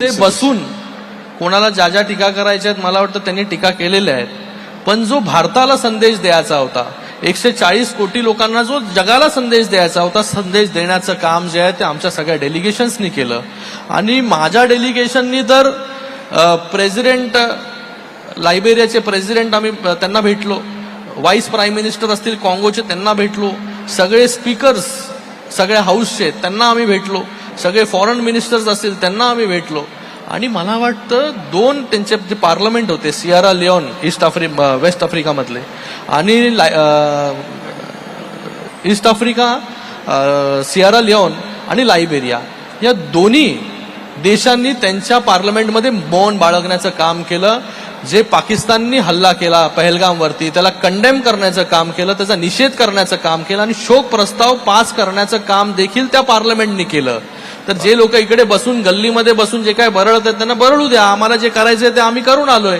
ते बसून कोणाला ज्या ज्या टीका करायच्या आहेत मला वाटतं त्यांनी टीका केलेल्या आहेत, पण जो भारताला संदेश द्यायचा होता, 140 कोटी लोकांना जो जगाला संदेश द्यायचा होता, संदेश देण्याचं काम जे आहे ते आमच्या सगळ्या डेलिगेशन्सनी केलं. आणि माझ्या डेलिगेशननी तर प्रेसिडेंट, लायबेरियाचे प्रेसिडेंट आम्ही त्यांना भेटलो, व्हाईस प्राईम मिनिस्टर असतील काँगोचे त्यांना भेटलो, सगळे स्पीकर्स सगळ्या हाऊसचे त्यांना आम्ही भेटलो, सगळे फॉरेन मिनिस्टर्स असतील त्यांना आम्ही भेटलो. आणि मला वाटतं दोन त्यांचे जे पार्लमेंट होते, सियरा लिओन वेस्ट आफ्रिकामधले आणि ईस्ट आफ्रिका, सियरा लिओन आणि लायबेरिया, या दोन्ही देशांनी त्यांच्या पार्लमेंटमध्ये मौन बाळगण्याचं काम केलं. जे पाकिस्ताननी हल्ला केला पहलगामवरती त्याला कंडेम करण्याचं काम केलं, त्याचा निषेध करण्याचं काम केलं आणि शोक प्रस्ताव पास करण्याचं काम देखील त्या पार्लमेंटनी केलं. तर जे लोक इकडे बसून गल्लीमध्ये बसून जे काय बरळत आहेत त्यांना बरळू द्या, आम्हाला जे करायचंय ते आम्ही करून आलोय.